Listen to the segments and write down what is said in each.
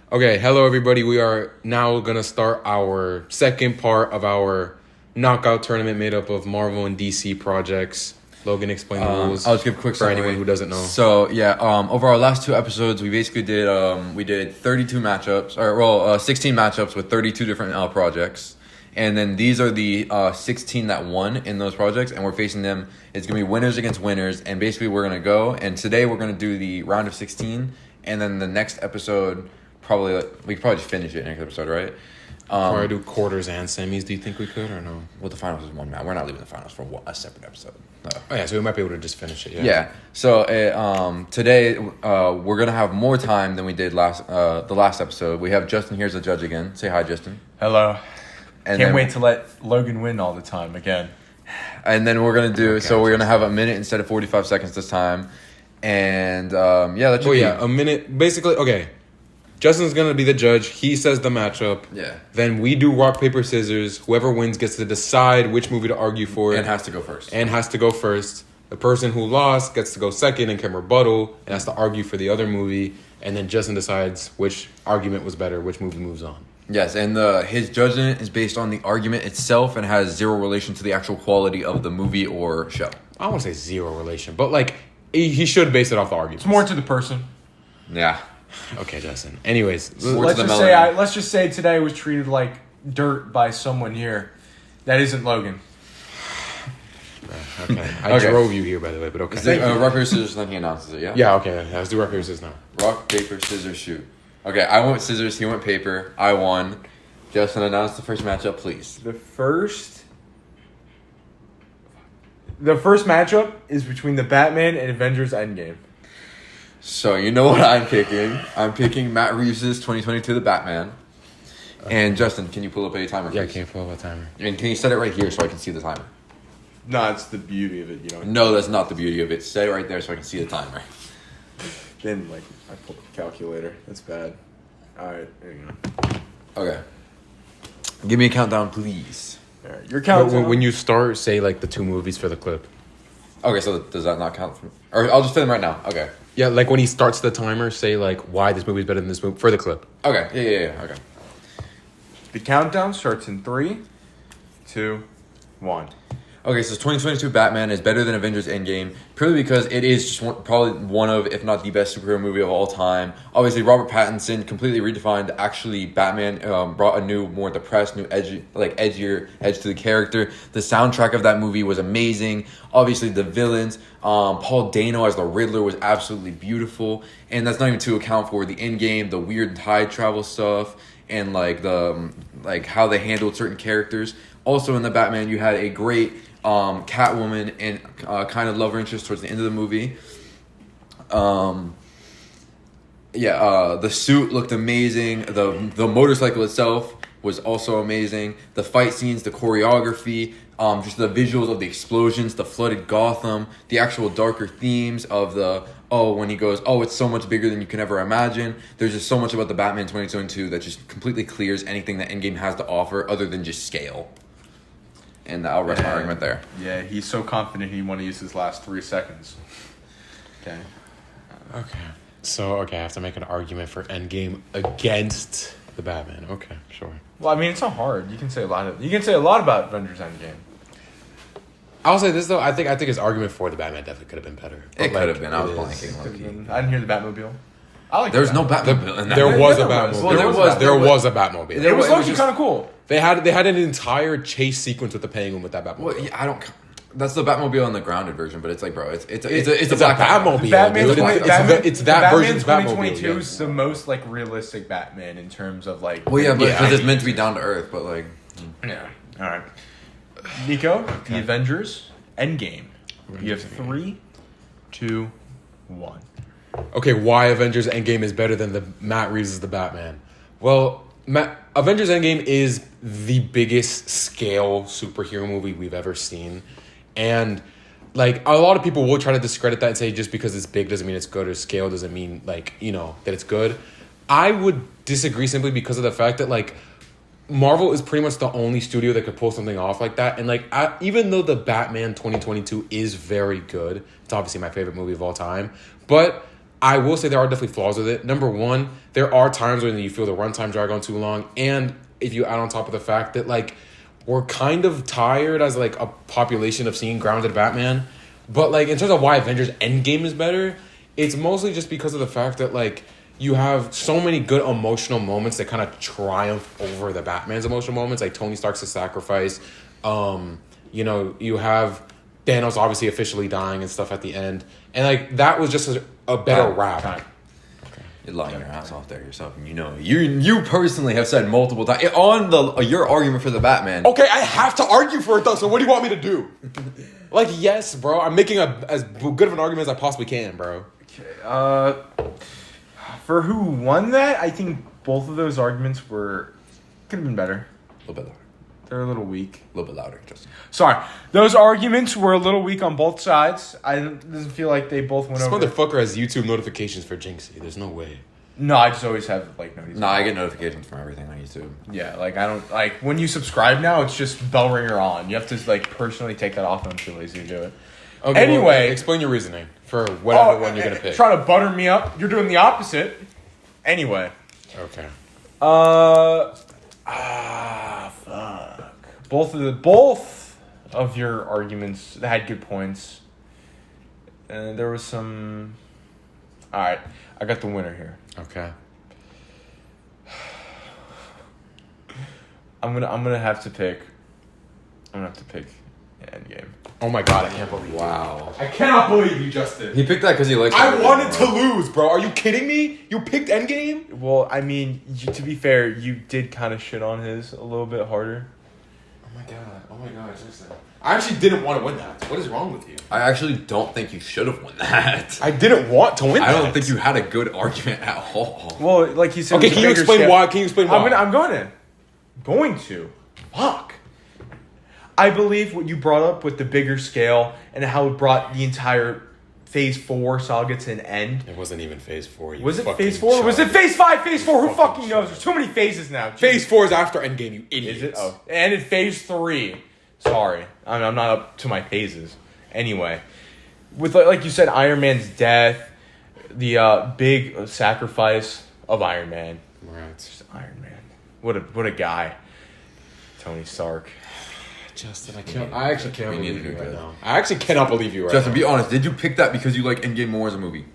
Okay, hello everybody. We are now gonna start our second part of our knockout tournament made up of Marvel and DC projects. Logan, explain the rules. I'll just give a quick for summary. anyone who doesn't know. So over our last two episodes, we basically did 32 matchups, 16 matchups with 32 different projects, and then these are the 16 that won in those projects, and we're facing them. It's gonna be winners against winners, and basically we're gonna go. And today we're gonna do the round of 16, and then the next episode we could probably just finish it next episode, right? Probably do quarters and semis. Do you think we could or no? Well, the finals is one match. We're not leaving the finals for a separate episode. No. Oh yeah, so we might be able to just finish it. Yeah. Yeah. So today we're gonna have more time than we did the last episode. We have Justin here as a judge again. Say hi, Justin. Hello. And Can't wait to let Logan win all the time again. And then we're gonna do. Okay, So we're gonna have a minute instead of 45 seconds this time. And that should be. A minute. Basically, okay. Justin's gonna be the judge. He says the matchup. Yeah. Then we do rock paper scissors. Whoever wins gets to decide which movie to argue for. And has to go first. The person who lost gets to go second and can rebuttal and has to argue for the other movie. And then Justin decides which argument was better, which movie moves on. Yes, and his judgment is based on the argument itself and has zero relation to the actual quality of the movie or show. I don't want to say zero relation, but like he should base it off the argument. It's more to the person. Yeah. Okay, Justin. Anyways, Let's just say today was treated like dirt by someone here that isn't Logan. okay. I drove you here, by the way, but okay. Rock, paper, scissors, then he announces it, yeah? Yeah, okay. Let's do rock, paper, scissors now. Rock, paper, scissors, shoot. Okay, I went scissors, he went paper. I won. Justin, announce the first matchup, please. The first matchup is between the Batman and Avengers Endgame. So, you know what I'm picking. I'm picking Matt Reeves' 2022 The Batman. And Justin, can you pull up a timer, please? Yeah, I can't pull up a timer. And can you set it right here so I can see the timer? No, it's the beauty of it, you know. No, that's not the beauty of it. Set it right there so I can see the timer. Then, I pulled the calculator. That's bad. Alright, there you go. Okay. Give me a countdown, please. Alright, your countdown. When you start, say like the two movies for the clip. Okay, so does that not count? Or I'll just fit them right now. Okay. Yeah, like when he starts the timer, say like why this movie is better than this movie for the clip. Okay. Yeah. Okay. The countdown starts in 3, 2, 1. Okay, so 2022 Batman is better than Avengers Endgame purely because it is just probably one of, if not the best superhero movie of all time. Obviously, Robert Pattinson completely redefined actually Batman, brought a new, more depressed, edgier edge to the character. The soundtrack of that movie was amazing. Obviously, the villains, Paul Dano as the Riddler was absolutely beautiful. And that's not even to account for the Endgame, the weird time travel stuff, and how they handled certain characters. Also in the Batman, you had a great Catwoman and kind of love interest towards the end of the movie. The suit looked amazing. The motorcycle itself was also amazing. The fight scenes, the choreography, just the visuals of the explosions, the flooded Gotham, the actual darker themes of when he goes, it's so much bigger than you can ever imagine. There's just so much about the Batman 2022 that just completely clears anything that Endgame has to offer other than just scale. And I'll rest my argument there. Yeah, he's so confident he want to use his last 3 seconds. Okay. Okay. So, I have to make an argument for Endgame against the Batman. Okay, sure. Well, I mean, it's not hard. You can say a lot about Avengers Endgame. I'll say this though. I think his argument for the Batman definitely could have been better. It could have been. I was blanking. Low-key. I didn't hear the Batmobile. I like. There's no Batmobile in that. There was a Batmobile. Well, there was a Batmobile. It was actually kind of cool. They had an entire chase sequence with the Penguin with that Batmobile. Well, yeah, that's the Batmobile in the grounded version, but it's like, bro, it's a Batmobile. It's that version's Batmobile. 2022 is the most realistic Batman in terms of Well, yeah, but because it's meant to be down to earth, but Yeah. All right. Nico, The Avengers Endgame. You have 3, 2, 1. Okay, why Avengers Endgame is better than the Matt Reeves' The Batman? Well, Avengers Endgame is the biggest scale superhero movie we've ever seen. And, a lot of people will try to discredit that and say just because it's big doesn't mean it's good, or scale doesn't mean, that it's good. I would disagree simply because of the fact that, Marvel is pretty much the only studio that could pull something off like that. And, even though the Batman 2022 is very good, it's obviously my favorite movie of all time, but I will say there are definitely flaws with it. Number one, there are times when you feel the runtime drag on too long, and if you add on top of the fact that like we're kind of tired as like a population of seeing grounded Batman, but like in terms of why Avengers Endgame is better, it's mostly just because of the fact that like you have so many good emotional moments that kind of triumph over the Batman's emotional moments, like Tony Stark's sacrifice. You know, you have Thanos obviously officially dying and stuff at the end, and like that was just a better wrap. Okay. You're lying your ass off there yourself, and you know you personally have said multiple times on your argument for the Batman. Okay, I have to argue for it though. So what do you want me to do? Like, yes, bro, I'm making as good of an argument as I possibly can, bro. Okay. For who won that, I think both of those arguments could have been better. A little bit louder. They're a little weak. A little bit louder, Justin. Sorry, those arguments were a little weak on both sides. Doesn't feel like they both went This over. motherfucker has YouTube notifications for Jinxie. There's no way. No, I just always have like notifications. No, I get notifications from everything on YouTube. Yeah, like I don't like when you subscribe now. It's just bell ringer on. You have to like personally take that off. I'm too lazy to do it. Okay, Anyway. well, explain your reasoning for whatever one you're gonna pick. Trying to butter me up. You're doing the opposite. Anyway. Okay. Fuck. Both of your arguments had good points. And there was some. All right, I got the winner here. Okay. I'm gonna have to pick. Endgame. Oh my god, I can't believe you. Wow. I cannot believe you, Justin. He picked that because he likes. I wanted to lose, bro. Are you kidding me? You picked Endgame? Well, I mean, to be fair, you did kind of shit on his a little bit harder. Oh my god, Justin. I actually didn't want to win that. What is wrong with you? I actually don't think you should have won that. I didn't want to win that. I don't think you had a good argument at all. Well, like you said. Okay, it was can a you bigger explain scale. why? Can you explain why? I'm going to. Fuck. I believe what you brought up with the bigger scale and how it brought the entire Phase 4 saga to an end. It wasn't even Phase 4. Was it Phase 4? Was it Phase 5? Phase 4? Who fucking knows? There's too many phases now. Phase 4 is after Endgame, you idiots. Is it? Oh. And in Phase 3. Sorry. I'm not up to my phases. Anyway. With, like you said, Iron Man's death. The big sacrifice of Iron Man. Right. Just Iron Man. What a guy. Tony Stark. Justin, I actually can't We need believe to you do right good. now. I actually cannot believe you right Justin, now. be honest. Did you pick that because you like Endgame more as a movie?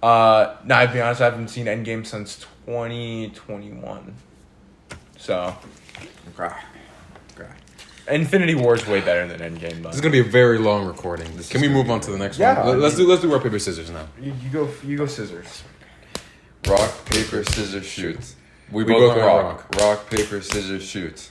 No, I'll be honest, I haven't seen Endgame since 2021. So, Okay. Infinity War is way better than Endgame, This but is gonna be a very long recording. Can we move on to the next one? Let's do rock paper scissors now. you go scissors. Rock, paper, scissors, shoot. We We both both went went rock. Rock, paper, scissors, shoot.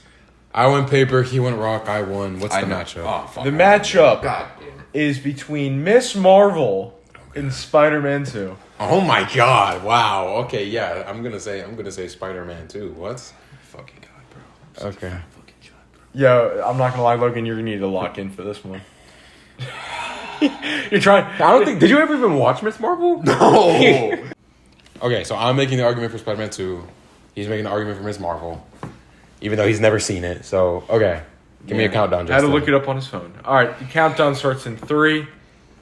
I went paper. He went rock. I won. What's the know. matchup? Oh, fuck. The matchup God damn it. is between Miss Marvel and Spider-Man 2. Oh my god! Wow. Okay. Yeah. I'm gonna say Spider-Man too. What? Fucking God, bro. Okay. Fucking God, bro. Yo, I'm not gonna lie, Logan, you're gonna need to lock in for this one. You're trying. I don't think. Did you ever even watch Miss Marvel? No. Okay, so I'm making the argument for Spider-Man 2. He's making the argument for Miss Marvel, even though he's never seen it. So okay, give me a countdown, I had to Justin. look it up on his phone. All right, the countdown starts in 3,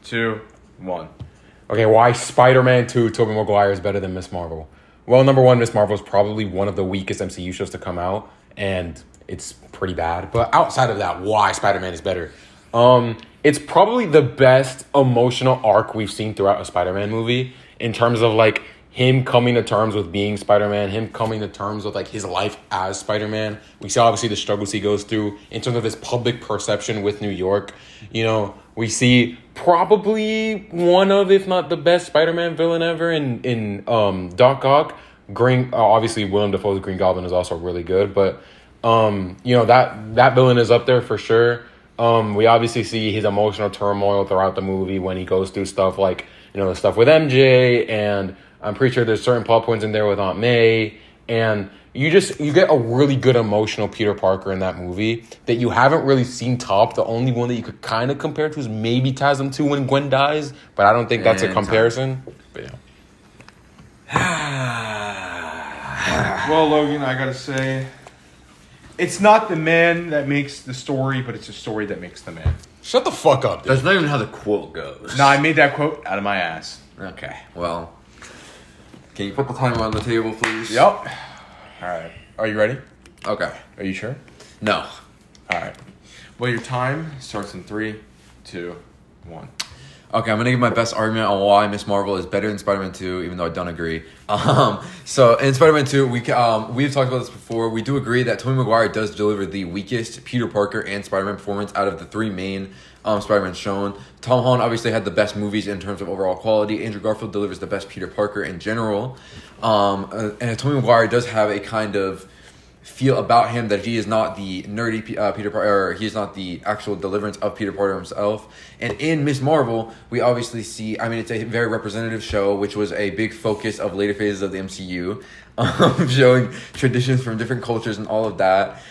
2, 1. Okay, why Spider-Man 2 Tobey Maguire is better than Miss Marvel? Well, number one, Miss Marvel is probably one of the weakest MCU shows to come out, and it's pretty bad. But outside of that, why Spider-Man is better? It's probably the best emotional arc we've seen throughout a Spider-Man movie in terms of like him coming to terms with being Spider-Man, him coming to terms with like his life as Spider-Man. We see obviously the struggles he goes through in terms of his public perception with New York. You know, we see probably one of, if not the best Spider-Man villain ever in Doc Ock. Obviously Willem Dafoe's Green Goblin is also really good, but you know, that villain is up there for sure. We obviously see his emotional turmoil throughout the movie when he goes through stuff like, you know, the stuff with MJ, and I'm pretty sure there's certain plot points in there with Aunt May, and you get a really good emotional Peter Parker in that movie that you haven't really seen top. The only one that you could kind of compare to is maybe TASM 2 when Gwen dies, but I don't think that's a And comparison. But yeah. Well, Logan, I gotta say, it's not the man that makes the story, but it's the story that makes the man. Shut the fuck up, dude. That's not even how the quote goes. No, I made that quote out of my ass. Okay, well, can you put the timer on the table, please? Yep. All right. Are you ready? Okay. Are you sure? No. All right. Well, your time starts in 3, 2, 1. Okay, I'm gonna give my best argument on why Miss Marvel is better than Spider-Man 2, even though I don't agree. So in Spider-Man 2, we've talked about this before. We do agree that Tobey Maguire does deliver the weakest Peter Parker and Spider-Man performance out of the 3 main Spider-Man shown. Tom Holland obviously had the best movies in terms of overall quality. Andrew Garfield delivers the best Peter Parker in general. And Tobey Maguire does have a kind of feel about him that he is not the nerdy Peter Parker, or he is not the actual deliverance of Peter Parker himself. And in Miss Marvel, we obviously see, I mean, it's a very representative show, which was a big focus of later phases of the MCU, showing traditions from different cultures and all of that.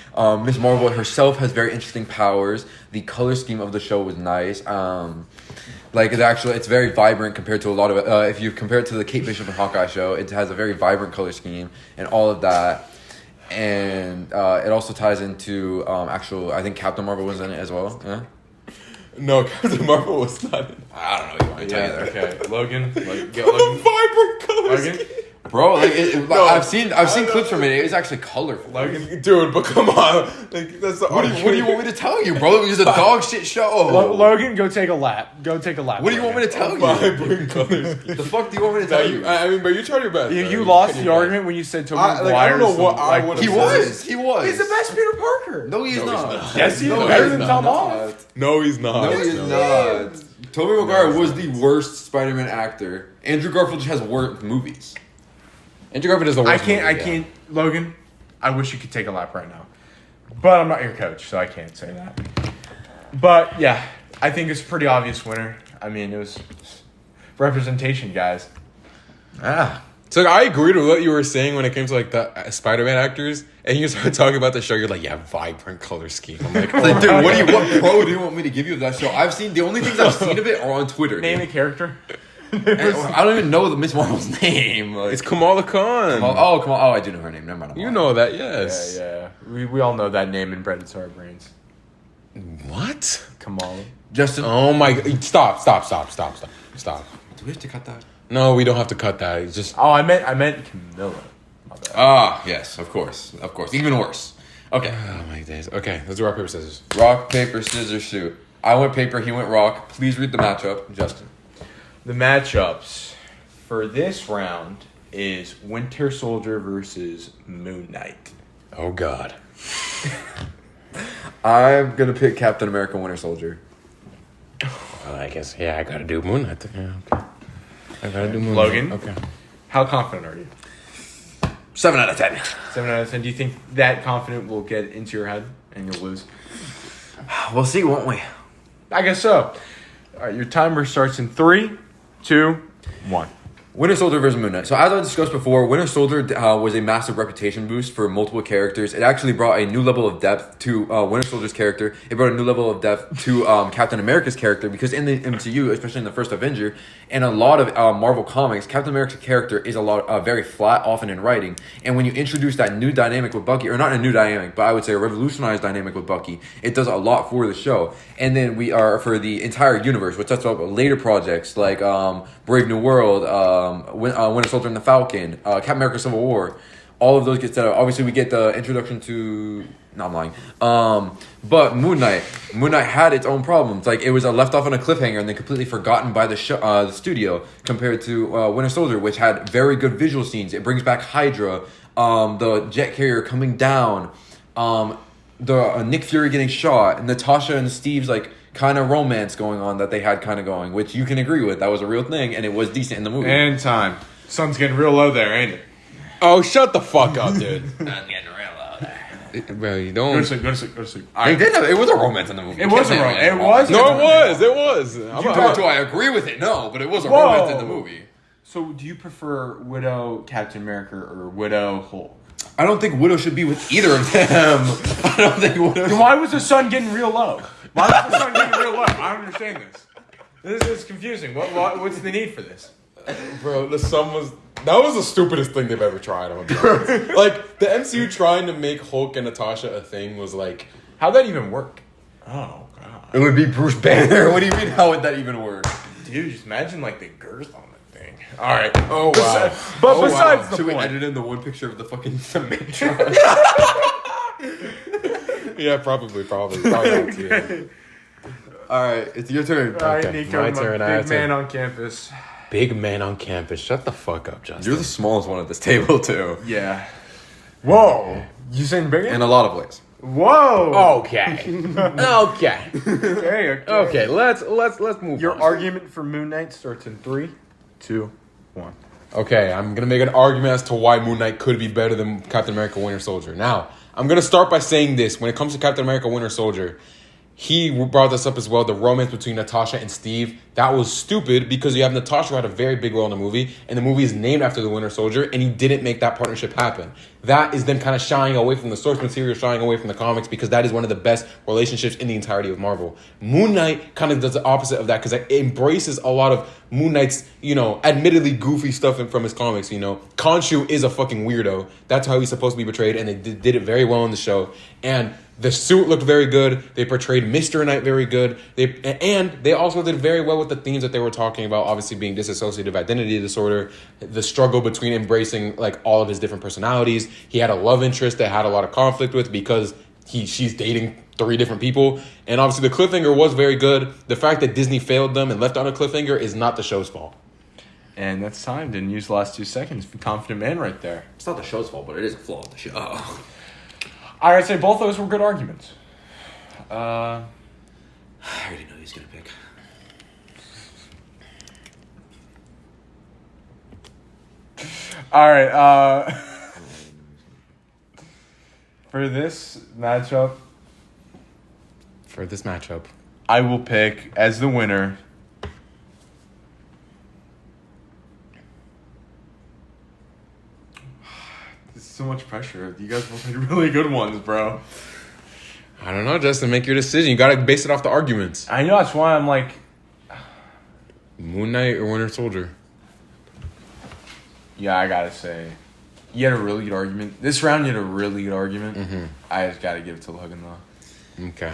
Miss Marvel herself has very interesting powers. The color scheme of the show was nice. It's very vibrant compared to a lot of, if you compare it to the Kate Bishop and Hawkeye show, it has a very vibrant color scheme and all of that. And it also ties into I think Captain Marvel was in it as well. Yeah? No, Captain Marvel was not. I don't know. You want me to tell you that? Okay. Logan. Logan. Vibrant colors. Logan. Bro, No, I've seen clips from it. It's actually colorful. Logan. Dude, but come on. Like, that's the What do you want me to tell you, bro? It was a dog shit show. Logan, go take a lap. Go take a lap. What do you want me to tell you? Vibrant colors. The fuck do you want me to tell you? I mean, but you tried your best. You lost the argument when you said Tobey Maguire. I don't know what I would have He was. He's the best Peter Parker. No, he's not. Yes, he's No, better he's than not. Tom Holland. No, he's not. No, he's not. Tobey Maguire was the worst Spider-Man actor. Andrew Garfield just has worse movies. Andrew Garfield is the worst. I can't. Logan, I wish you could take a lap right now, but I'm not your coach, so I can't say that. But yeah, I think it's a pretty obvious winner. I mean, it was representation, guys. So I agreed with what you were saying when it came to like the Spider-Man actors, and you started talking about the show. You're like, yeah, vibrant color scheme. I'm like, Like, dude, what pro do you want me to give you of that show? The only things I've seen of it are on Twitter. Name a character. I don't even know the Miss Marvel's name. Like, it's Kamala Khan. come on. Oh, I do know her name. Never mind. You know that, yes. Yeah. We all know that name embedded to our brains. What? Kamala. Justin. Oh my! Stop! Do we have to cut that? No, we don't have to cut that. It's just Oh, I meant Camilla. My bad. Yes, of course. Even worse. Okay. oh my days. Okay, let's do rock paper scissors. Rock, paper, scissors, shoot. I went paper, he went rock. Please read the matchup, Justin. The matchups for this round is Winter Soldier versus Moon Knight. Oh God. I'm going to pick Captain America Winter Soldier. Well, I guess I gotta do Moon Knight. Yeah, okay. I gotta do Moon Logan? Knight. Okay. How confident are you? 7 out of 10. 7 out of 10. Do you think that confident will get into your head and you'll lose? We'll see, won't we? I guess so. All right, your timer starts in 3, 2, 1. Winter Soldier versus Moon Knight. So as I discussed before, Winter Soldier was a massive reputation boost for multiple characters. It actually brought a new level of depth to Winter Soldier's character. It brought a new level of depth to Captain America's character, because in the MCU, especially in the first Avenger, and a lot of Marvel comics, Captain America's character is very flat, often in writing. And when you introduce that new dynamic with Bucky, or not a new dynamic, but I would say a revolutionized dynamic with Bucky, it does a lot for the show. And then we are for the entire universe, which sets up later projects like Brave New World, Winter Soldier and the Falcon, Captain America Civil War. All of those get set up. Obviously, we get the introduction to... No, I'm lying. But Moon Knight had its own problems. Like, it was left off on a cliffhanger and then completely forgotten by the studio, compared to Winter Soldier, which had very good visual scenes. It brings back Hydra, the jet carrier coming down, the Nick Fury getting shot, and Natasha and Steve's like kind of romance going on that they had kind of going, which you can agree with. That was a real thing, and it was decent in the movie. And time. Sun's getting real low there, ain't it? Oh, shut the fuck up, dude. I'm getting real loud. Bro, you Go don't. to sleep, go to sleep, go to sleep. They did have, it was a romance in the movie. It was a romance. It was. No, it was. Do I agree with it? No, but it was a romance in the movie. So, do you prefer Widow Captain America or Widow Hulk? I don't think Widow should be with either of them. I don't think Widow. Then why was the sun getting real low? Why was the sun getting real low? I don't understand this. This is confusing. What's the need for this? Bro, the sun was... That was the stupidest thing they've ever tried. I'm gonna be honest. Like, the MCU trying to make Hulk and Natasha a thing was like... How'd that even work? Oh, God. It would be Bruce Banner. What do you mean? How would that even work? Dude, just imagine, like, the girth on the thing. All right. Oh wow. But besides the Should we point, edit in the one picture of the fucking cement truck? Yeah, probably. Not too, yeah. All right, it's your turn. all right, Okay, Nico, my my turn, I big have to- man on campus. Big man on campus. Shut the fuck up, Justin. You're the smallest one at this table too, Yeah. Whoa. You saying bigger? in a lot of ways. Whoa. Okay. Okay. Okay. Okay. Let's move. Your on. argument for Moon Knight starts in 3, 2, 1. Okay, I'm gonna make an argument as to why Moon Knight could be better than Captain America: Winter Soldier. Now, I'm gonna start by saying this: when it comes to Captain America: Winter Soldier, he brought this up as well. The romance between Natasha and Steve, that was stupid because you have Natasha who had a very big role in the movie, and the movie is named after the Winter Soldier, and he didn't make that partnership happen. That is them kind of shying away from the source material, shying away from the comics, because that is one of the best relationships in the entirety of Marvel. Moon Knight kind of does the opposite of that because it embraces a lot of Moon Knight's, admittedly goofy stuff from his comics. Khonshu is a fucking weirdo. That's how he's supposed to be portrayed, and they did it very well in the show. And the suit looked very good. They portrayed Mr. Knight very good. They also did very well with the themes that they were talking about, obviously being dissociative identity disorder, the struggle between embracing like all of his different personalities. He had a love interest that had a lot of conflict with because she's dating 3 different people. And obviously the cliffhanger was very good. The fact that Disney failed them and left on a cliffhanger is not the show's fault. And that's time. Didn't use the last 2 seconds. Confident man right there. It's not the show's fault, but it is a flaw of the show. I'd say both those were good arguments. I already know who he's gonna pick. All right. For this matchup, I will pick as the winner. There's so much pressure. You guys both had really good ones, bro. I don't know, Justin. Make your decision. You got to base it off the arguments. I know, that's why I'm like, Moon Knight or Winter Soldier? yeah, I gotta say, you had a really good argument. This round, you had a really good argument. Mm-hmm. I just gotta give it to Logan, though. Okay.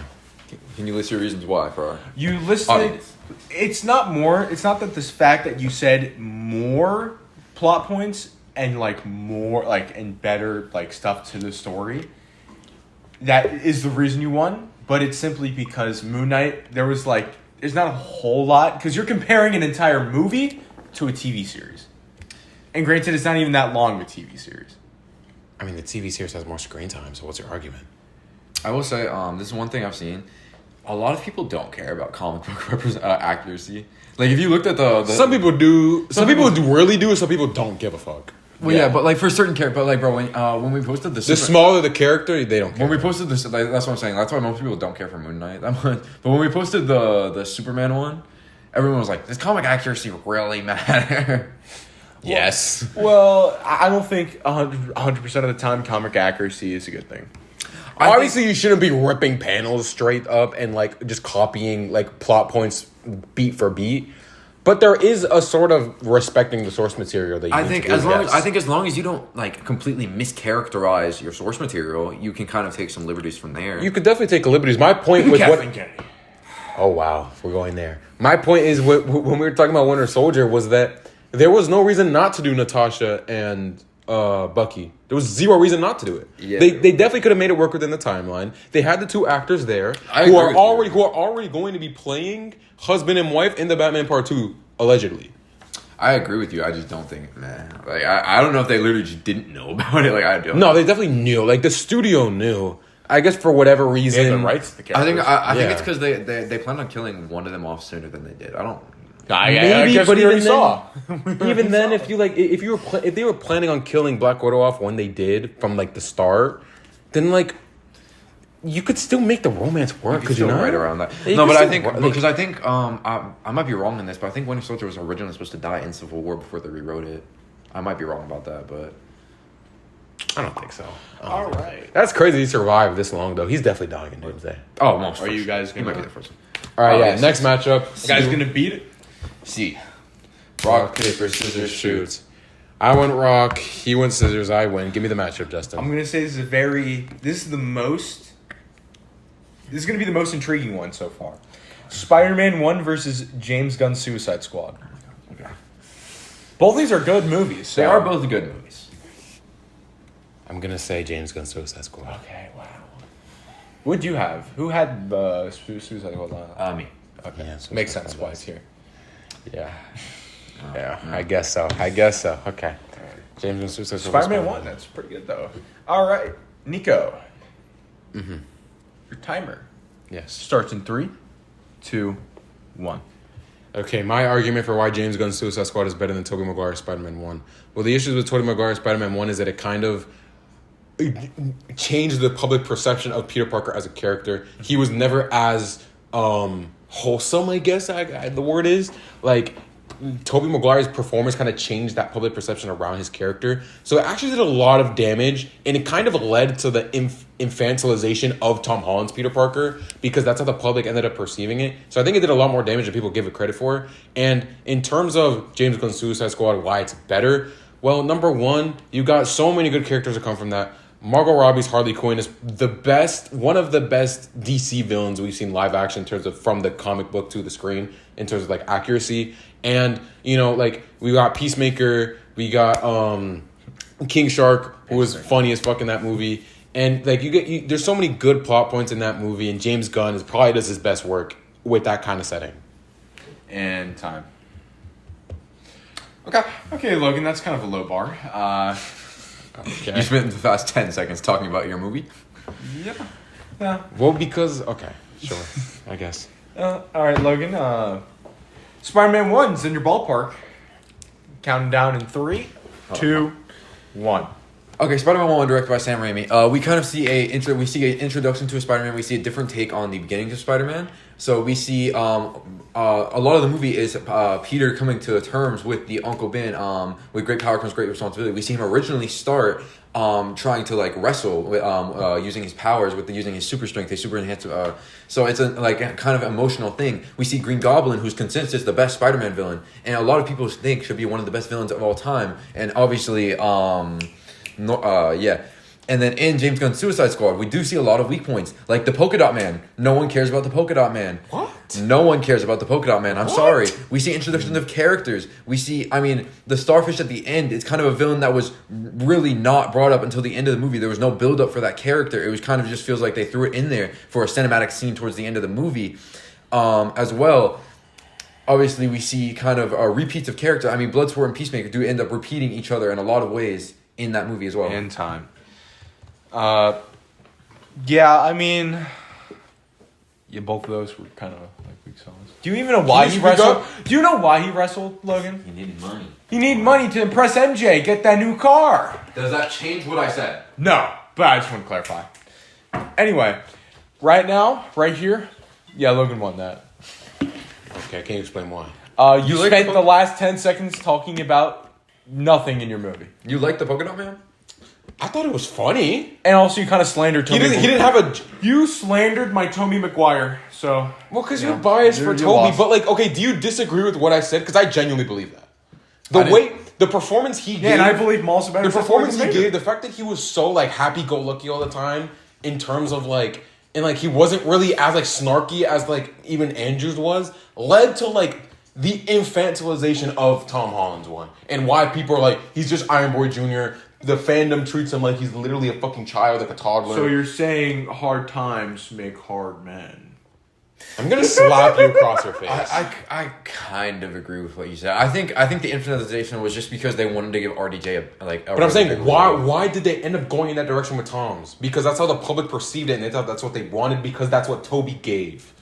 Can you list your reasons why for our You listed, audience? it's not that this fact that you said more plot points and like more like and better like stuff to the story, that is the reason you won, but it's simply because Moon Knight, there's not a whole lot, because you're comparing an entire movie to a TV series. And granted, it's not even that long of a TV series. I mean, the TV series has more screen time, so what's your argument? I will say, this is one thing I've seen. A lot of people don't care about comic book accuracy. Like, if you looked at the Some people do. Some people do really do, and some people don't give a fuck. well, yeah, but like for certain characters, but like, bro, when we posted The smaller the character, they don't care. when we posted this, like, that's what I'm saying. That's why most people don't care for Moon Knight that much. But when we posted the Superman one, everyone was like, "Does comic accuracy really matter?" Yes. Well, I don't think 100% of the time comic accuracy is a good thing. Obviously, you shouldn't be ripping panels straight up and like just copying like plot points beat for beat. But there is a sort of respecting the source material that you I need think to do, as long as you don't like completely mischaracterize your source material, you can kind of take some liberties from there. you could definitely take liberties. My point with Kathleen what. Kennedy. Oh wow, we're going there. My point is when we were talking about Winter Soldier was that there was no reason not to do Natasha and Bucky. There was zero reason not to do it. Yeah. They definitely could have made it work within the timeline. They had the 2 actors there I who agree are with you. already going to be playing husband and wife in the Batman Part 2 allegedly. I agree with you. I just don't think, man. Like, I don't know if they literally just didn't know about it. Like, I don't. No, they definitely knew. Like the studio knew. I guess for whatever They reason. have the rights to the I characters. think Yeah. it's because they planned on killing one of them off sooner than they did. I don't. Maybe, guess but we even already then, even then, if they were planning on killing Black Widow off when they did from like the start, then like you could still make the romance work. Could you still not? right around that. Yeah, you No, could but I still think write- because I think I might be wrong in this, but I think Winter Soldier was originally supposed to die in Civil War before they rewrote it. I might be wrong about that, but I don't think so. All right. That's crazy. He survived this long though. He's definitely dying in Doomsday. oh, most. Are you guys He might be gonna? the first one. All right, Oh, yeah. yes. Next matchup. You guys gonna beat it? See, Rock, paper, scissors, shoot. I went rock. He went scissors. I win. Give me the matchup, Justin. I'm gonna say this is gonna be the most intriguing one so far. Spider-Man 1 versus James Gunn's Suicide Squad. okay. Both these are good movies. So. They are both good movies. I'm gonna say James Gunn's Suicide Squad. Okay, wow. What'd you have? Who had the Suicide Squad? Me. Okay, Yeah, Suicide makes sense. Squad. Why it's here. Yeah. Yeah, I guess so. Okay. James Gunn's Suicide Squad. Spider-Man 1. That's pretty good though. All right, Nico. Mm-hmm. Your timer Yes. starts in 3, 2, 1. Okay, my argument for why James Gunn's Suicide Squad is better than Tobey Maguire's Spider-Man 1. Well, the issues with Tobey Maguire's Spider-Man 1 is that it kind of changed the public perception of Peter Parker as a character. He was never as wholesome, I guess the word is. Like, Tobey Maguire's performance kind of changed that public perception around his character. So it actually did a lot of damage, and it kind of led to the infantilization of Tom Holland's Peter Parker, because that's how the public ended up perceiving it. So I think it did a lot more damage than people give it credit for. And in terms of James Gunn's Suicide Squad, why it's better, well, number one, you got so many good characters that come from that. Margot Robbie's Harley Quinn is one of the best DC villains we've seen live action in terms of from the comic book to the screen, in terms of like accuracy. And, you know, like, we got Peacemaker, we got King Shark, who was funny as fuck in that movie. And, like, there's so many good plot points in that movie, and James Gunn probably does his best work with that kind of setting. And time. Okay, Logan, that's kind of a low bar. Okay. You spent the past 10 seconds talking about your movie? Yeah. Well, because, okay, sure, I guess. All right, Logan. Spider-Man 1's in your ballpark. Counting down in 3, 2, 1. Okay, Spider-Man 1, directed by Sam Raimi. We kind of see an introduction to a Spider-Man. We see a different take on the beginnings of Spider-Man. So we see a lot of the movie is Peter coming to terms with the Uncle Ben. With great power comes great responsibility. We see him originally start trying to like wrestle with using his powers using his super strength, his super enhanced. So it's a kind of emotional thing. We see Green Goblin, who's consensus the best Spider-Man villain, and a lot of people think should be one of the best villains of all time. And obviously, And then in James Gunn's Suicide Squad, we do see a lot of weak points. Like the Polka Dot Man. No one cares about the Polka Dot Man. What? No one cares about the Polka Dot Man. I'm sorry. We see introductions of characters. We see, the Starfish at the end, it's kind of a villain that was really not brought up until the end of the movie. There was no build up for that character. It was kind of just feels like they threw it in there for a cinematic scene towards the end of the movie. As well, obviously we see kind of repeats of character. Bloodsport and Peacemaker do end up repeating each other in a lot of ways in that movie as well. And time. Both of those were kind of like weak songs. Do you even know why he wrestled? Do you know why he wrestled, Logan? He needed money. He needed money to impress MJ, get that new car. Does that change what I said? No, but I just want to clarify. Anyway, right now, right here, Logan won that. Okay, can you explain why? You spent the last 10 seconds talking about nothing in your movie. You like the Polka Dot Man? I thought it was funny. And also, you kind of slandered Tobey. He didn't have a... You slandered my Tobey Maguire, so... Well, because you're biased for Toby, but do you disagree with what I said? Because I genuinely believe that. The performance he gave... Yeah, and I believe him also better. The performance he gave, the fact that he was so, happy-go-lucky all the time, in terms of, he wasn't really as, snarky as, even Andrews was, led to, the infantilization of Tom Holland's one. And why people are he's just Iron Boy Jr., the fandom treats him like he's literally a fucking child, like a toddler. So you're saying hard times make hard men. I'm gonna slap you across your face. I kind of agree with what you said. I think the infantilization was just because they wanted to give RDJ But I'm saying why did they end up going in that direction with Tom's? Because that's how the public perceived it, and they thought that's what they wanted because that's what Toby gave.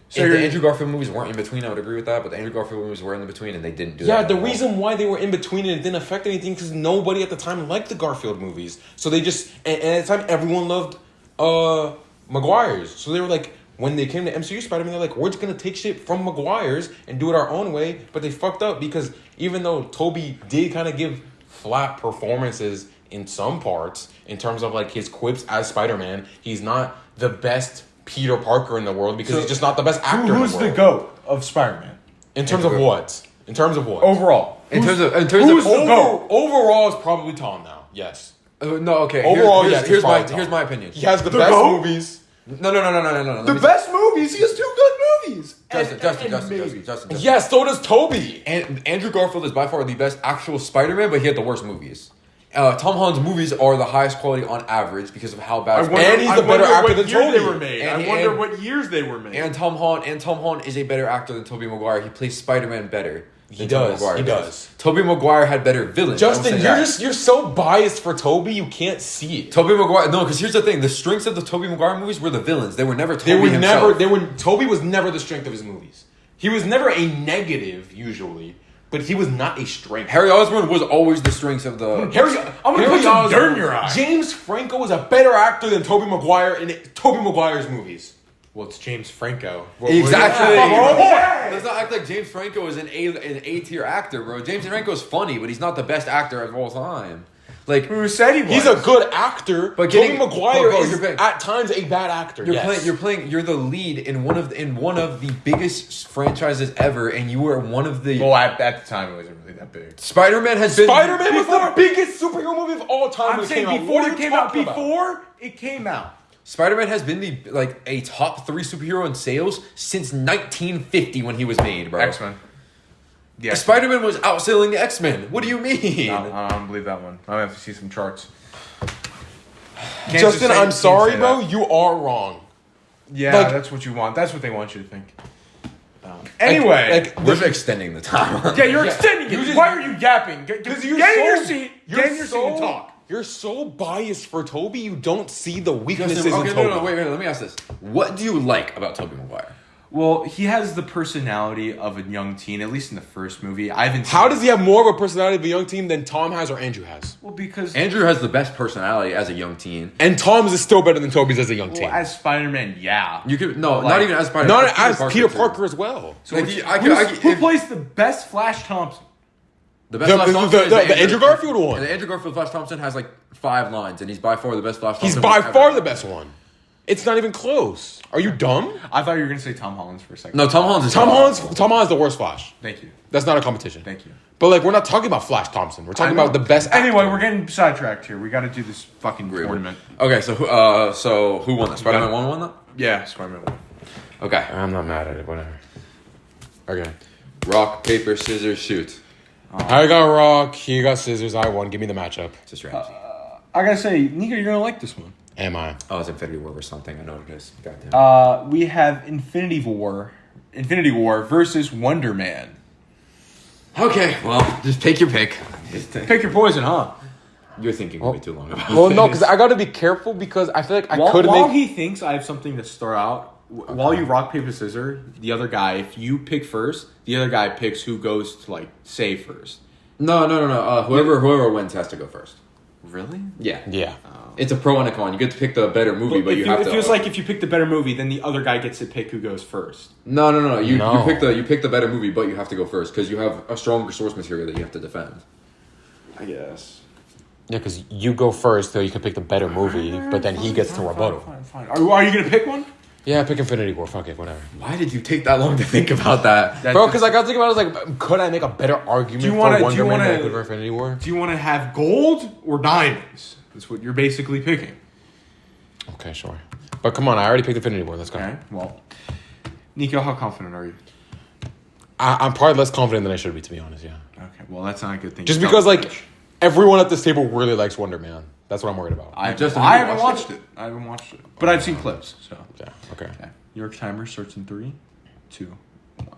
So if the Andrew Garfield movies weren't in between, I would agree with that. But the Andrew Garfield movies were in between, and they didn't do that. Yeah, the reason why they were in between and it didn't affect anything because nobody at the time liked the Garfield movies. So they just and at the time everyone loved Maguire's. So they were when they came to MCU Spider-Man, they're we're just gonna take shit from Maguire's and do it our own way. But they fucked up because even though Toby did kind of give flat performances in some parts in terms of his quips as Spider-Man, he's not the best Peter Parker in the world because he's just not the best actor in the world. Who's the GOAT of Spider-Man? In terms of what? Overall. Who's the GOAT? Overall is probably Tom now. Yes. No, okay. Overall, here's my opinion. He has the best movies. No. The best movies. He has 2 good movies. Justin. Yes, so does Toby. And Andrew Garfield is by far the best actual Spider-Man, but he had the worst movies. Tom Holland's movies are the highest quality on average because of how bad. And he's a better actor than Toby. They were made. I wonder what years they were made. And Tom Holland is a better actor than Tobey Maguire. He plays Spider-Man better. He does. Tobey Maguire had better villains. Justin, you're so biased for Toby, you can't see it. Tobey Maguire. No, because here's the thing: the strengths of the Tobey Maguire movies were the villains. They were never Toby himself. Toby was never the strength of his movies. He was never a negative usually, but he was not a strength. Harry Osborn was always the strengths of the. I'm gonna put some dirt in your eye. James Franco was a better actor than Tobey Maguire in Tobey Maguire's movies. Well, it's James Franco. Exactly. Yeah. Let's not act like James Franco is an A tier actor, bro. James Franco is funny, but he's not the best actor of all time. Like, who said he was? He's a good actor, but Tobey Maguire is at times a bad actor. You're the lead in one of the biggest franchises ever, and you were one of the. Well, at the time, it wasn't really that big. Spider-Man was the biggest superhero movie of all time. I'm saying before it came out. Before it came out. Spider-Man has been a top 3 superhero in sales since 1950 when he was made, bro. X-Men. Yeah, Spider-Man was outselling the X-Men. What do you mean? No, I don't believe that one. I have to see some charts. Justin, I'm sorry, bro. You are wrong. Yeah, that's what you want. That's what they want you to think. Anyway, we're extending the time. Yeah, you're extending it. Why are you yapping? Get in your seat. Get in your seat and talk. You're so biased for Toby, you don't see the weaknesses in Toby. No, wait, let me ask this. What do you like about Tobey Maguire? Well, he has the personality of a young teen, at least in the first movie. How does he have more of a personality of a young teen than Tom has or Andrew has? Well, because Andrew has the best personality as a young teen. And Tom's is still better than Toby's as a young teen. As Spider-Man, yeah. You could not even as Spider-Man. Not as Peter Parker as well. So who plays the best Flash Thompson? The best Flash Thompson is the Andrew Garfield one. And the Andrew Garfield Flash Thompson has 5 lines, and he's by far the best Flash Thompson. He's by far the best one. It's not even close. Are you dumb? I thought you were going to say Tom Holland's for a second. No, Tom Holland's the worst Flash. Thank you. That's not a competition. Thank you. But we're not talking about Flash Thompson. We're talking about the best actor. Anyway, we're getting sidetracked here. We got to do this fucking tournament. Okay, so who won that? Spider-Man won that? Yeah, Spider-Man won. Okay. I'm not mad at it. Whatever. Okay. Rock, paper, scissors, shoot. I got rock. He got scissors. I won. Give me the matchup. It's a strategy. I gotta say, Nico, you're gonna like this one. Am I? Oh, it's Infinity War or something. I know what it is. Goddamn. We have Infinity War versus Wonder Man. Okay, well, just pick your pick. Pick your poison, huh? You're thinking way too long about Well, this. no, because I got to be careful because I feel like While he thinks I have something to start out, while you rock, paper, scissors, the other guy, if you pick first, the other guy picks who goes to, say first. No. Whoever wins has to go first. Really? Yeah. Yeah. It's a pro and a con. You get to pick the better movie, but you have to. It feels like if you pick the better movie, then the other guy gets to pick who goes first. No. You pick the better movie, but you have to go first because you have a stronger source material that you have to defend. I guess. Yeah, because you go first, though you can pick the better movie, but then he gets to rebuttal. Fine. Are you gonna pick one? Yeah, pick Infinity War. Fuck it, whatever. Why did you take that long to think about that? Bro, because I got to think about it, I was like, could I make a better argument for Wonder Man than I could for Infinity War? Do you want to have gold or diamonds? That's what you're basically picking. Okay, sure. But come on, I already picked Infinity War. Let's go. Okay, well. Nico, how confident are you? I'm probably less confident than I should be, to be honest, yeah. Okay, well, that's not a good thing. Just because, everyone at this table really likes Wonder Man. That's what I'm worried about. I haven't watched it. I haven't watched it. But I've seen clips, so. Yeah, okay. Your timer starts in 3, 2, 1.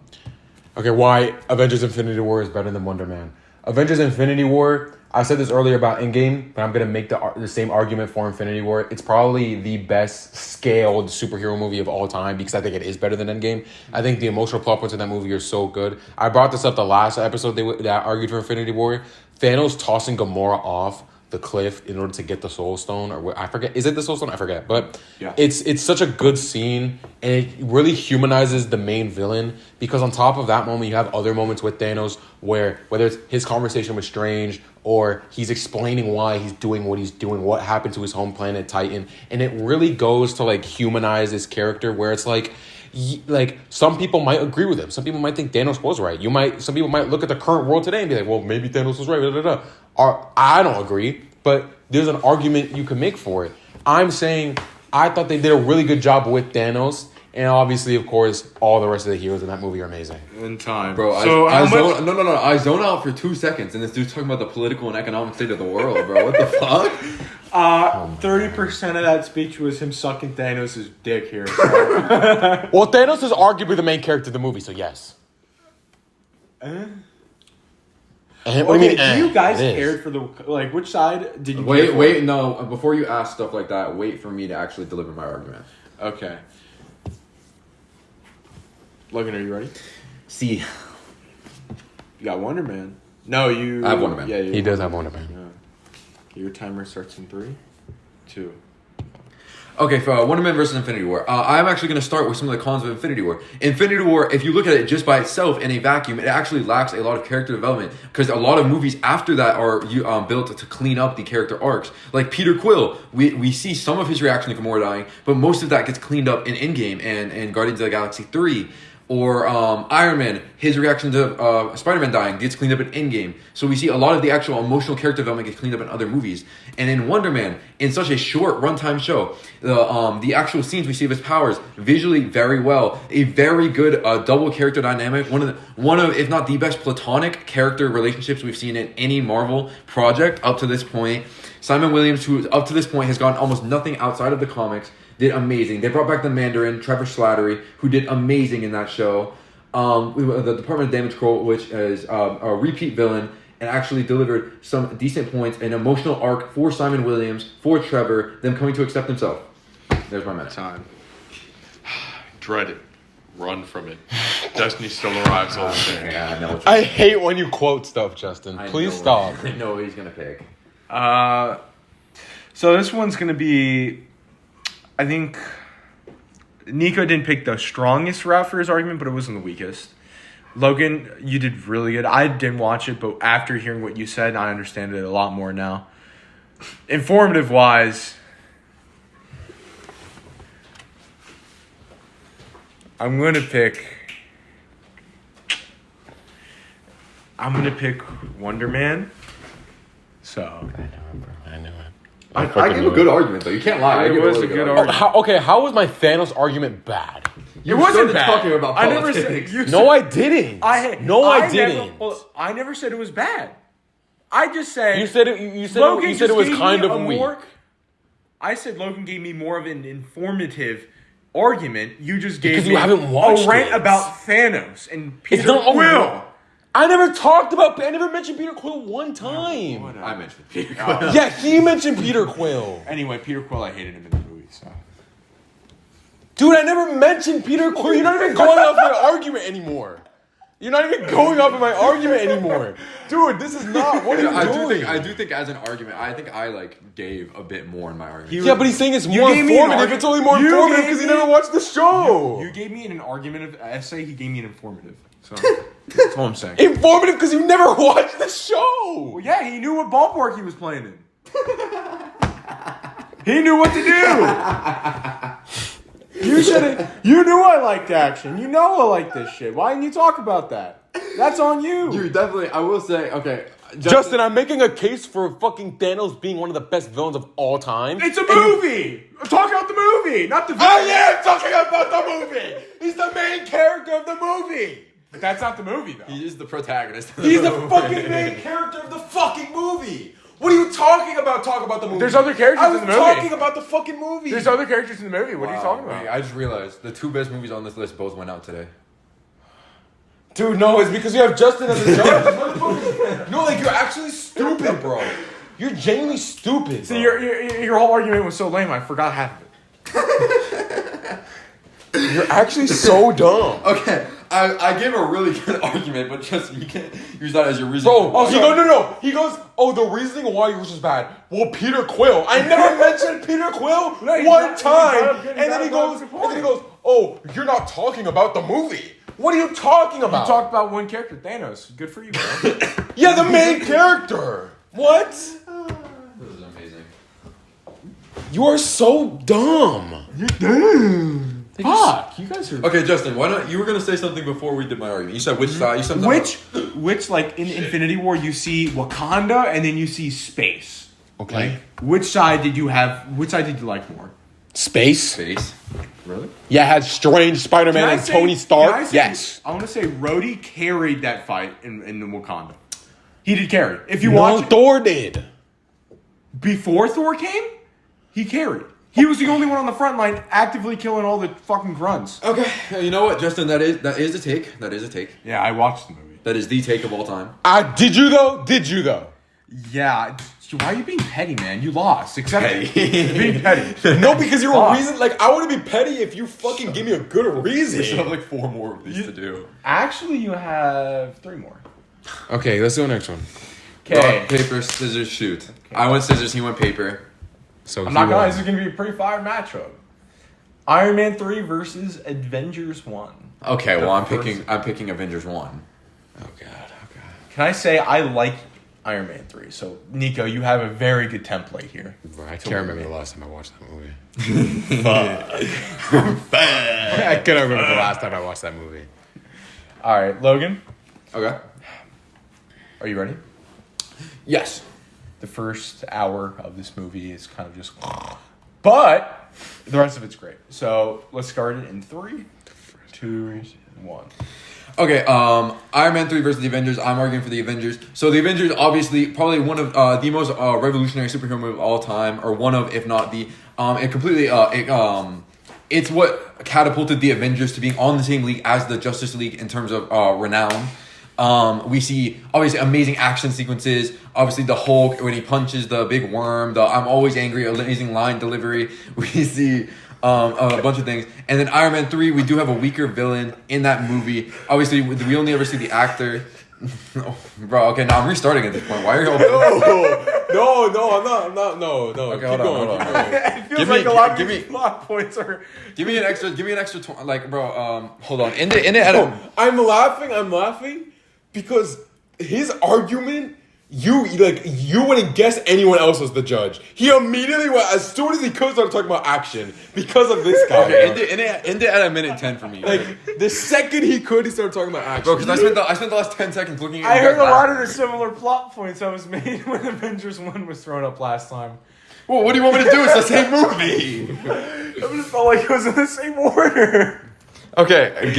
Okay, why Avengers Infinity War is better than Wonder Man. Avengers Infinity War, I said this earlier about Endgame, but I'm going to make the same argument for Infinity War. It's probably the best scaled superhero movie of all time because I think it is better than Endgame. I think the emotional plot points in that movie are so good. I brought this up the last episode that argued for Infinity War. Thanos tossing Gamora off the cliff in order to get the Soul Stone, or I forget. Is it the Soul Stone? I forget. But yeah. It's such a good scene, and it really humanizes the main villain because on top of that moment, you have other moments with Thanos where whether it's his conversation with Strange or he's explaining why he's doing what he's doing, what happened to his home planet Titan, and it really goes to humanize his character where it's some people might agree with him. Some people might think Thanos was right. Some people might look at the current world today and be like, well, maybe Thanos was right. Blah, blah, blah. Or I don't agree, but there's an argument you can make for it. I'm saying I thought they did a really good job with Thanos. And obviously, of course, all the rest of the heroes in that movie are amazing. In time. Bro, so I how much... zone, no. I zone out for 2 seconds, and this dude's talking about the political and economic state of the world, bro. What the fuck? 30% of that speech was him sucking Thanos' dick here. So. Well, Thanos is arguably the main character of the movie, so yes. What do you mean, do you guys It is. cared for the which side did you? Wait, no. Before you ask stuff like that, wait for me to actually deliver my argument. Okay. Logan, are you ready? See, You got Wonder Man. No, you. I have Wonder Man. Yeah, He does have Wonder Man. Yeah. Your timer starts in 3, 2. okay, for Wonder Man versus Infinity War, I'm actually going to start with some of the cons of Infinity War. Infinity War, if you look at it just by itself in a vacuum, it actually lacks a lot of character development because a lot of movies after that are built to clean up the character arcs. Like Peter Quill, we see some of his reaction to Gamora dying, but most of that gets cleaned up in Endgame and Guardians of the Galaxy 3. Or Iron Man, his reaction to Spider-Man dying gets cleaned up in Endgame. So we see a lot of the actual emotional character development get cleaned up in other movies. And in Wonder Man, in such a short runtime show, the actual scenes we see of his powers visually very well. A very good double character dynamic. One of if not the best platonic character relationships we've seen in any Marvel project up to this point. Simon Williams, who up to this point has gotten almost nothing outside of the comics, did amazing. They brought back the Mandarin, Trevor Slattery, who did amazing in that show. The Department of Damage Control, which is a repeat villain, and actually delivered some decent points, an emotional arc for Simon Williams, for Trevor, them coming to accept himself. There's my minute. Time. Dread it. Run from it. Destiny still arrives all the same. Yeah, I know. I hate when you quote stuff, Justin. I Please know stop. I know what he's gonna pick. So this one's gonna be, I think Nico didn't pick the strongest route for his argument, but it wasn't the weakest. Logan, you did really good. I didn't watch it, but after hearing what you said, I understand it a lot more now. Informative wise, I'm gonna pick Wonder Man. So I know it. I give a good argument though. You can't lie. It was a good Oh, argument. how was my Thanos argument bad? You wasn't started bad. talking about I never politics. said. No, I didn't. I didn't. I never said it was bad. I just said You said it. You said Logan you said it just was gave kind me of a weak. I said Logan gave me more of an informative argument. You just gave Because me you haven't watched a rant it. about Thanos and Peter not a Quill. war. I never talked about. I never mentioned Peter Quill one time. I mentioned Peter Quill. Yeah, he mentioned Peter Quill. Anyway, Peter Quill, I hated him in the movie. So Dude, I never mentioned Peter Quill. You're not even going off my argument anymore. You're not even going off of my argument anymore. Dude, this is not. What are you doing? I do think as an argument, I think I gave a bit more in my argument. Yeah, but he's saying it's You more gave me an informative. argument. It's only more You informative gave because he me- never watched the show. you gave me an argument of essay. He gave me an informative. So that's all I'm saying. Informative because you never watched the show. Well, yeah, he knew what ballpark he was playing in. He knew what to do. You should. You knew I liked action. You know I like this shit. Why didn't you talk about that? That's on you. You definitely. I will say. Okay, Justin, I'm making a case for fucking Thanos being one of the best villains of all time. It's a movie. Talk about the movie, not the. I am talking about the movie. He's the main character of the movie. But that's not the movie, though. He is the protagonist. He's the fucking main character of the fucking movie. What are you talking about? Talk about the movie. There's other characters I was in the movie. talking about the fucking movie. There's other characters in the movie. What are you talking about? Wait, I just realized the 2 best movies on this list both went out today. Dude, no, it's because you have Justin as a judge. No, you're actually stupid, bro. You're genuinely stupid. See, bro. your whole argument was so lame. I forgot half of it. You're actually so dumb. Okay, I gave a really good argument, but just you can't use that as your reason. Bro, no. He goes, the reasoning why yours was bad. Well, Peter Quill. I never mentioned Peter Quill No, you one got- time. you got a good- And then he goes, oh, you're not talking about the movie. What are you talking You about? talked about one character, Thanos. Good for you, bro. Yeah, the main character. What? This is amazing. You are so dumb. Fuck, you guys are. Okay, Justin, why not? You were gonna say something before we did my argument. You said which side? You said Which like in Infinity War you see Wakanda and then you see space. Okay. Which side did you like more? Space. Space. Really? Yeah, it had Strange, Spider-Man, and Tony Stark. Yes. I want to say Rhodey carried that fight in Wakanda. He did carry. If you watch it, Thor did. before Thor came, he carried. He was the only one on the front line actively killing all the fucking grunts. Okay, you know what, Justin? That is a take. That is a take. Yeah, I watched the movie. That is the take of all time. Did you though? Yeah. Why are you being petty, man? You lost. Accept it. You're being petty. No, because you're a reason. Like, I want to be petty if you fucking give me a good reason. We still have like 4 more of these to do. Actually, you have 3 more. Okay, let's do the next one. Okay. Rock, paper, scissors, shoot. Okay. I went scissors. He went paper. So I'm not gonna lie, this is gonna be a pretty fire matchup. Iron Man 3 versus Avengers 1. Okay, well I'm picking Avengers 1. Oh god. Okay. Can I say I like Iron Man 3? So Nico, you have a very good template here. Bro, I can't remember the last time I watched that movie. I can't remember the last time I watched that movie. All right, Logan, Okay. are you ready? Yes. The first hour of this movie is kind of just, but the rest of it's great. So let's start it in 3, 2, 1. Okay, Iron Man 3 versus the Avengers. I'm arguing for the Avengers. So the Avengers, obviously, probably one of the most revolutionary superhero movie of all time, or one of, if not the, it completely, it's what catapulted the Avengers to being on the same league as the Justice League in terms of renown. We see obviously amazing action sequences. Obviously, the Hulk when he punches the big worm. The I'm always angry, amazing line delivery. We see a bunch of things, and then Iron Man 3. We do have a weaker villain in that movie. Obviously, we only ever see the actor. No, bro. Okay, now I'm restarting at this point. Why are you all? No, I'm not. No. Okay, Keep hold on. It feels Give like me- a lot of give these me- plot points are. Give me an extra. Like, bro. Hold on. End it. I'm laughing because his argument, you wouldn't guess anyone else was the judge. He immediately went, as soon as he could, started talking about action because of this guy. Okay, end it at a minute 10 for me. Like, the second he could, he started talking about action. Bro, because I spent the last 10 seconds looking at I you heard guys a lot of laughing. the similar plot points that was made when Avengers 1 was thrown up last time. Well, what do you want me to do? It's the same movie. It just felt like it was in the same order. Okay, end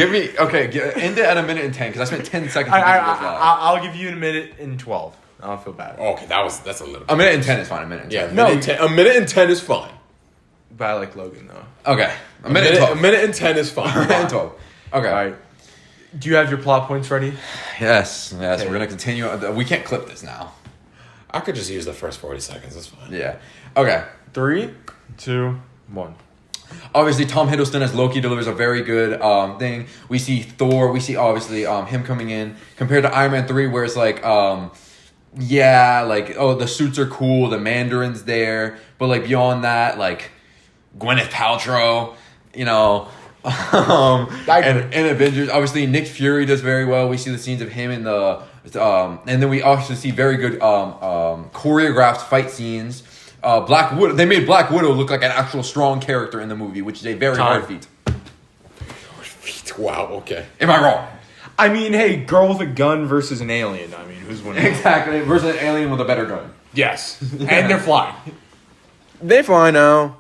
it at a minute and 10 because I spent 10 seconds. thinking it was live. I'll give you a minute and 12. I don't feel bad. Okay, that's a little. A minute and 10 is fine. A minute and 10. Yeah, No. a minute and 10 is fine. But I like Logan though. Okay, a minute and 12. A minute and 10 is fine. A minute and 12. Okay. All right. Do you have your plot points ready? Yes. Okay. We're gonna continue. We can't clip this now. I could just use the first 40 seconds. That's fine. Yeah. Okay. 3, 2, 1. Obviously, Tom Hiddleston as Loki delivers a very good thing. We see Thor. We see obviously him coming in compared to Iron Man 3, where it's like the suits are cool, the Mandarin's there, but like beyond that, like Gwyneth Paltrow, and Avengers. Obviously, Nick Fury does very well. We see the scenes of him in the and then we also see very good choreographed fight scenes. Black Widow. They made Black Widow look like an actual strong character in the movie, which is a very hard feat. Wow. Okay. Am I wrong? I mean, hey, girl with a gun versus an alien. I mean, who's winning? Exactly. Versus an alien with a better gun. Yes. And they're flying. They fly now.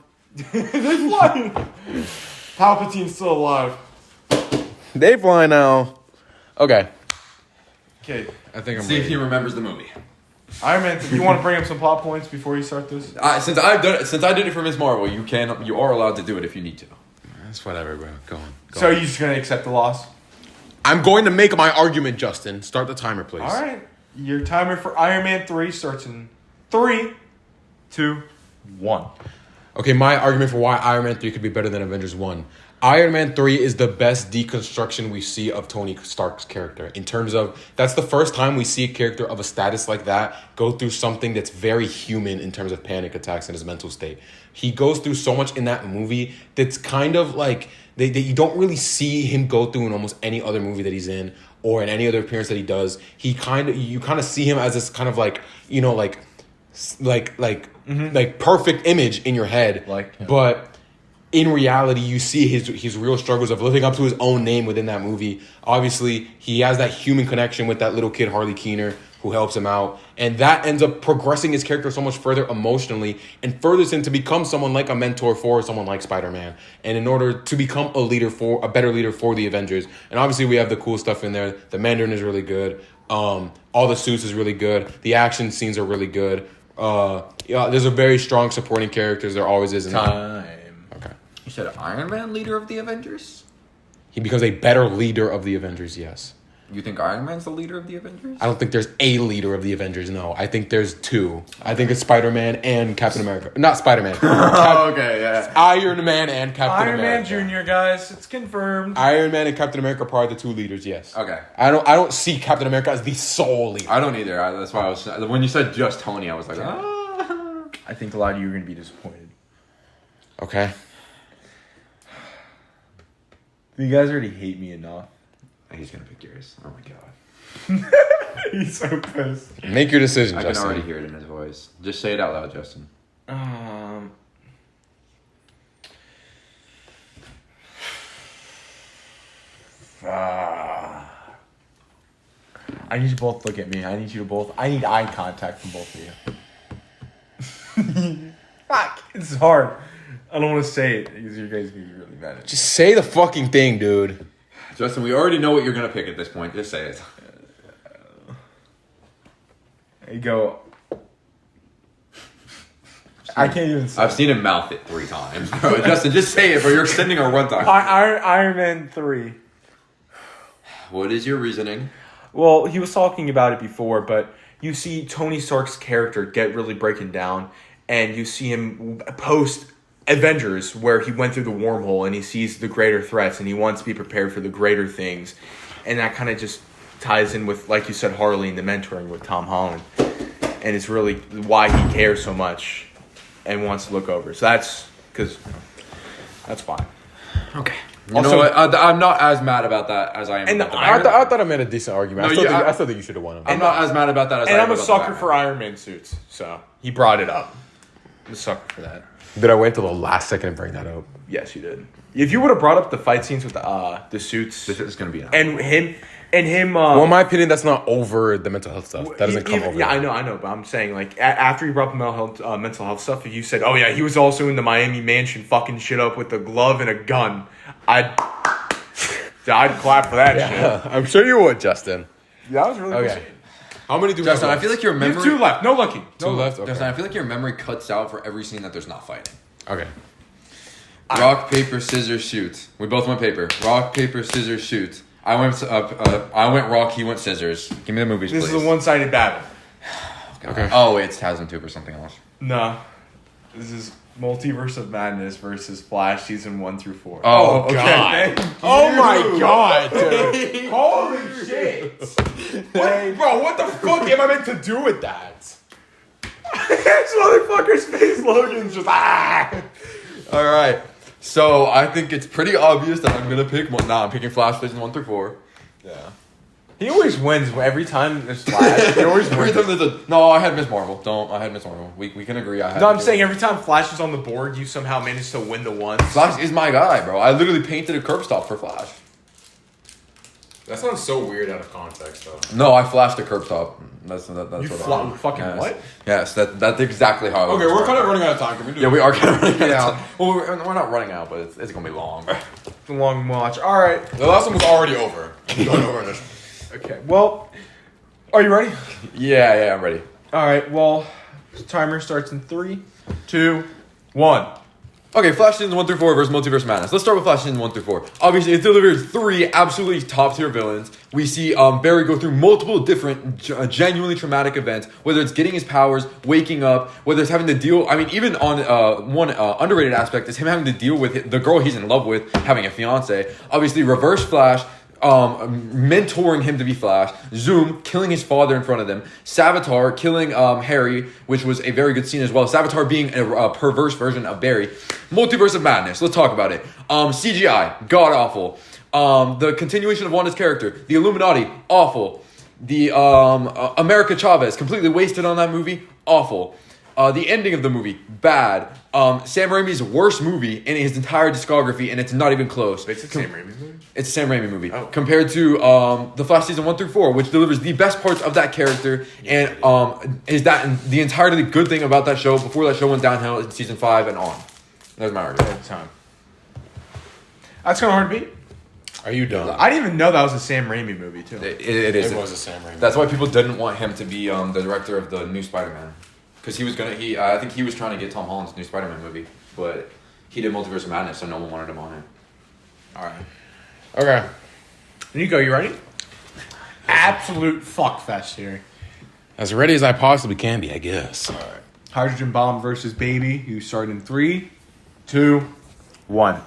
They're flying. Palpatine's still alive. They fly now. Okay. Okay. I think I'm See if ready. he remembers the movie. Iron Man, you want to bring up some plot points before you start this? Since I did it for Ms. Marvel, you are allowed to do it if you need to. That's whatever, bro. Go on. So are you just going to accept the loss? I'm going to make my argument, Justin. Start the timer, please. All right. Your timer for Iron Man 3 starts in 3, 2, 1. Okay, my argument for why Iron Man 3 could be better than Avengers 1. Iron Man 3 is the best deconstruction we see of Tony Stark's character. In terms of, that's the first time we see a character of a status like that go through something that's very human in terms of panic attacks and his mental state. He goes through so much in that movie that's kind of like, that you don't really see him go through in almost any other movie that he's in or in any other appearance that he does. You kind of see him as this kind of like, like perfect image in your head. Like him. But in reality, you see his real struggles of living up to his own name within that movie. Obviously, he has that human connection with that little kid, Harley Keener, who helps him out, and that ends up progressing his character so much further emotionally and furthers him to become someone like a mentor for someone like Spider-Man, and in order to become a better leader for the Avengers. And obviously we have the cool stuff in there. The Mandarin is really good. All the suits is really good. The action scenes are really good. There's a very strong supporting characters. There always is. Time. Okay. You said Iron Man, leader of the Avengers? He becomes a better leader of the Avengers, yes. You think Iron Man's the leader of the Avengers? I don't think there's a leader of the Avengers, no. I think there's two. I think it's Spider-Man and Captain America. Not Spider-Man. Okay, yeah. Iron Man and Captain Iron America. Man Jr., guys. It's confirmed. Iron Man and Captain America are probably the two leaders, yes. Okay. I don't see Captain America as the sole leader. I don't either. That's why I was... When you said just Tony, I was like, I think a lot of you are going to be disappointed. Okay. You guys already hate me enough. He's going to pick yours. Oh, my God. He's so pissed. Make your decision, I Justin. can already hear it in his voice. Just say it out loud, Justin. I need you both to look at me. I need eye contact from both of you. Fuck. It's hard. I don't want to say it because you guys are going to be really mad at me. Just say the fucking thing, dude. Justin, we already know what you're going to pick at this point. Just say it. You go. I can't even say I've seen him mouth it 3 times. Bro. Justin, just say it, bro. You're extending our runtime. Iron Man 3. What is your reasoning? Well, he was talking about it before, but you see Tony Stark's character get really breaking down, and you see him post Avengers, where he went through the wormhole and he sees the greater threats and he wants to be prepared for the greater things. And that kind of just ties in with, like you said, Harley and the mentoring with Tom Holland. And it's really why he cares so much and wants to look over. So that's fine. Okay. You Also- know what? I'm not as mad about that as I am. And about the I Iron- thought I made a decent argument. No, I still think you should have won. I'm not as mad about that as I am. And I'm a about the sucker Batman. for Iron Man suits, so he brought it up. I'm a sucker for that. Did I wait till the last second to bring that up? Yes, you did. If you would have brought up the fight scenes with the suits This is going to be enough. and him, Well, in my opinion, that's not over the mental health stuff. That doesn't come over. Yeah, I know, but I'm saying like after you brought up the mental health stuff, if you said, "Oh yeah, he was also in the Miami mansion, fucking shit up with a glove and a gun," I'd clap for that shit. I'm sure you would, Justin. That was really Okay. How many do we Justin, have I feel like your You memory... have 2 left. No looking. Two left? Okay. Justin, I feel like your memory cuts out for every scene that there's not fighting. Okay. Rock, paper, scissors, shoot. We both went paper. Rock, paper, scissors, shoot. I went rock, he went scissors. Give me the movies, This please. is a one-sided battle. Okay. Oh, wait, it's Tasm 2 for something else. No, this is Multiverse of Madness versus Flash season 1 through 4. Oh, okay. God. Oh my god, dude. Holy shit! Bro, what the fuck am I meant to do with that? This motherfucker's face Logan's just All right. So I think it's pretty obvious that I'm gonna pick one. Nah, I'm picking Flash season 1 through 4. Yeah. He always wins every time there's Flash. He always Every wins. time there's a no, I had Miss Marvel. I had Miss Marvel. We can agree. I had. No, I'm saying every time Flash is on the board, you somehow manage to win the one. Flash is my guy, bro. I literally painted a curb stop for Flash. That sounds so weird out of context, though. No, I flashed a curb stop. That's You what fucking yes. what? Yes, that's exactly how. Okay, we're kind of running out of time. Can we do Yeah, we are kind of running out. Yeah. of time. Well, we're not running out, but it's gonna be long. It's a long watch. All right. The last one was already over. We're going over this. Okay. Well, are you ready? Yeah, I'm ready. All right. Well, timer starts in 3, 2, 1. Okay, Flash seasons 1 through 4 versus Multiverse Madness. Let's start with Flash season 1 through 4. Obviously, it delivers 3 absolutely top tier villains. We see Barry go through multiple different genuinely traumatic events, whether it's getting his powers, waking up, whether it's having to deal. I mean, even on one underrated aspect is him having to deal with the girl he's in love with having a fiance. Obviously, Reverse Flash. Mentoring him to be Flash, Zoom killing his father in front of them, Savitar killing Harry, which was a very good scene as well. Savitar being a perverse version of Barry. Multiverse of Madness, let's talk about it. CGI, god awful. The continuation of Wanda's character, the Illuminati, awful. The America Chavez, completely wasted on that movie, awful. The ending of the movie, bad. Sam Raimi's worst movie in his entire discography, and it's not even close. It's a Sam Raimi movie? It's a Sam Raimi movie. Oh. Compared to The Flash season 1 through 4, which delivers the best parts of that character, and is that the entirely good thing about that show before that show went downhill in season 5 and on. That's my argument. All the time. That's kind of hard to beat. Are you done? I didn't even know that was a Sam Raimi movie, too. It is. It was a Sam Raimi. That's why people didn't want him to be the director of the new Spider-Man. Because he was gonna, I think he was trying to get Tom Holland's new Spider-Man movie, but he did Multiverse of Madness, so no one wanted him on it. All right. Okay. Nico, you ready? Absolute fuck fest here. As ready as I possibly can be, I guess. All right. Hydrogen Bomb versus Baby. You start in 3, 2, 1.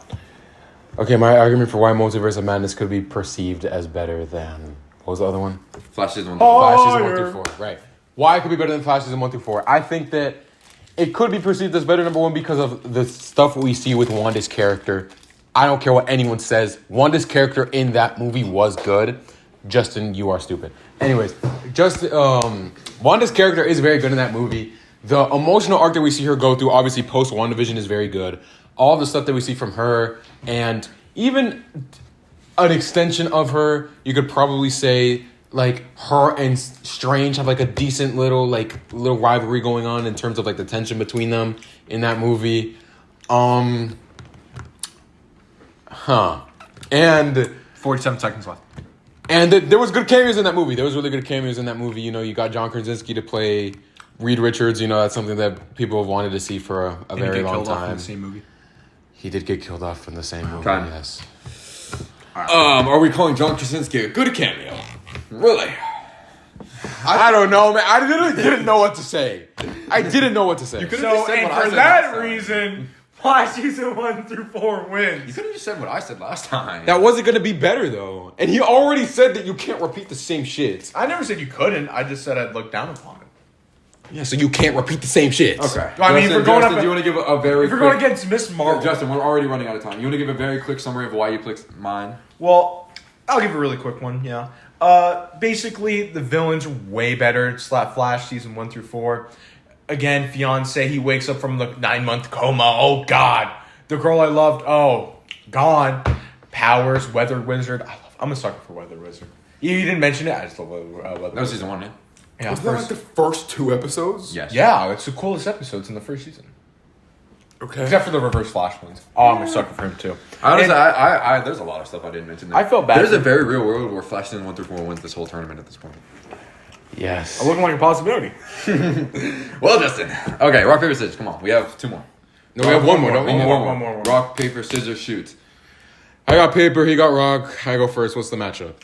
Okay, my argument for why Multiverse of Madness could be perceived as better than... What was the other one? Flash season 1 Flash season 1 through 4, right. Why it could be better than Flash season 1 through 4? I think that it could be perceived as better, number one, because of the stuff we see with Wanda's character. I don't care what anyone says. Wanda's character in that movie was good. Justin, you are stupid. Anyways, Wanda's character is very good in that movie. The emotional arc that we see her go through, obviously post WandaVision, is very good. All the stuff that we see from her, and even an extension of her, you could probably say, like, her and Strange have like a decent little rivalry going on in terms of like the tension between them in that movie. And 47 seconds left. And there was good cameos in that movie. There was really good cameos in that movie. You know, you got John Krasinski to play Reed Richards. You know, that's something that people have wanted to see for a very long time. In the same movie. He did get killed off in the same movie, Time. yes. Are we calling John Krasinski a good cameo? Really? I don't know, man. I literally didn't know what to say. I didn't know what to say. You could've So, just said and what I for said that last time. reason, Flash season 1 through 4 You wins. could have just said what I said last time. That wasn't going to be better, though. And he already said that you can't repeat the same shit. I never said you couldn't. I just said I'd look down upon it. Yeah, so you can't repeat the same shit. Okay. I mean, if we're going up, do you want to give a very if we're quick... going against Miss Marvel, Justin, we're already running out of time. You want to give a very quick summary of why you picked mine? well, I'll give a really quick one. Yeah. Basically, the villain's way better. Flash season 1 through 4. Again, fiance, he wakes up from the 9-month coma. Oh God, the girl I loved. Oh, gone. Powers, Weather Wizard. I'm a sucker for Weather Wizard. You didn't mention it. I just love Weather That was Wizard. season 1, yeah? Yeah, Was that like the first 2 episodes? Yes. yeah, it's the coolest episodes in the first season. Okay. Except for the Reverse Flash ones. Oh, I'm a sucker for him too. Honestly, And- there's a lot of stuff I didn't mention there. I felt bad There's for- a very real world where Flash season 1 through 4 wins this whole tournament at this point. Yes. looking like a possibility. Well, Justin. Okay, rock, paper, scissors. Come on. We have 2 more. No, we have one more, don't we? One more. Rock, paper, scissors, shoot. I got paper, he got rock. I go first. What's the matchup?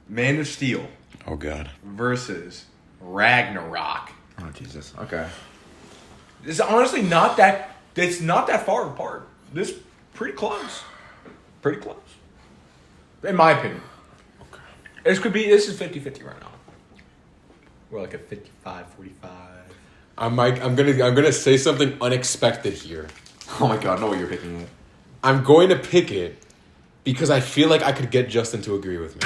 Man of Steel Oh, God. versus Ragnarok. Oh, Jesus. Okay. It's honestly not that. It's not that far apart. This pretty close. Pretty close. In my opinion. Okay. This is 50-50 right now. We're like a 55-45. I'm gonna say something unexpected here. Oh, my God. I know what you're picking. I'm going to pick it because I feel like I could get Justin to agree with me.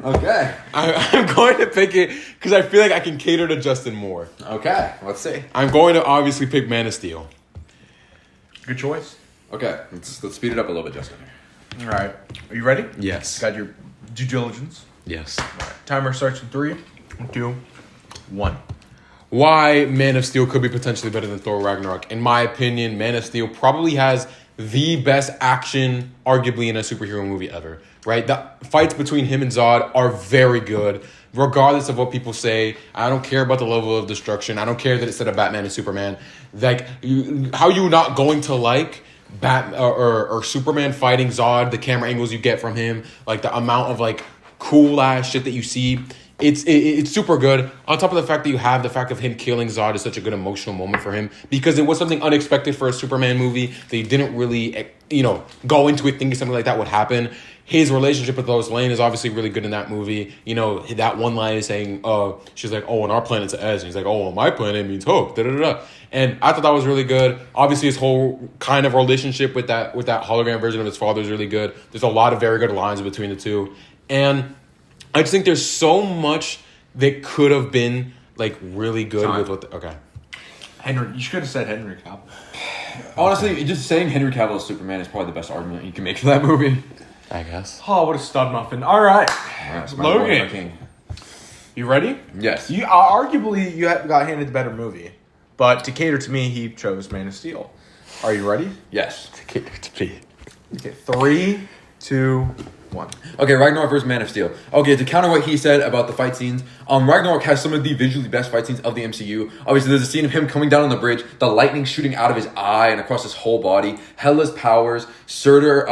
Okay. I'm going to pick it because I feel like I can cater to Justin more. Okay. Let's see. I'm going to obviously pick Man of Steel. Good choice. Okay. Let's speed it up a little bit, Justin. All right. Are you ready? Yes. Got your due diligence. Yes. All right. Timer starts in 3, 2, 1. Why Man of Steel could be potentially better than Thor Ragnarok. In my opinion, Man of Steel probably has the best action, arguably, in a superhero movie ever. Right? The fights between him and Zod are very good. Regardless of what people say, I don't care about the level of destruction. I don't care that it said a Batman and Superman. Like, how you not going to like or Superman fighting Zod, the camera angles you get from him, like the amount of like cool ass shit that you see. It's super good. On top of the fact that you have the fact of him killing Zod is such a good emotional moment for him because it was something unexpected for a Superman movie. They didn't really, go into it thinking something like that would happen. His relationship with Lois Lane is obviously really good in that movie. You know, that one line is saying, she's like, oh, on our planet's an S. And he's like, oh, on my planet means hope. Da-da-da-da. And I thought that was really good. Obviously, his whole kind of relationship with that hologram version of his father is really good. There's a lot of very good lines between the two. And I just think there's so much that could have been like really good Time. with what. Okay. Henry, you should have said Henry Cavill. Honestly, just saying Henry Cavill as Superman is probably the best argument you can make for that movie. I guess. Oh, what a stud muffin! All right, Alright, Spider-Man, Logan. King. You ready? Yes. You arguably got handed the better movie, but to cater to me, he chose Man of Steel. Are you ready? Yes. Okay, 3, 2, 1. Okay, Ragnarok versus Man of Steel. Okay, to counter what he said about the fight scenes, Ragnarok has some of the visually best fight scenes of the MCU. Obviously, there's a scene of him coming down on the bridge, the lightning shooting out of his eye and across his whole body, Hela's powers, Surtur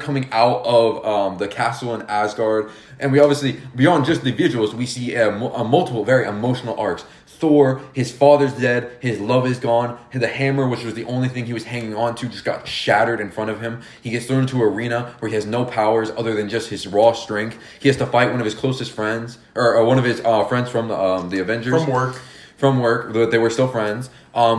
coming out of the castle in Asgard, and we obviously, beyond just the visuals, we see multiple very emotional arcs. Thor, his father's dead, his love is gone, the hammer, which was the only thing he was hanging on to, just got shattered in front of him. He gets thrown into an arena where he has no powers other than just his raw strength. He has to fight one of his closest friends, or one of his friends from the Avengers. From work, they were still friends.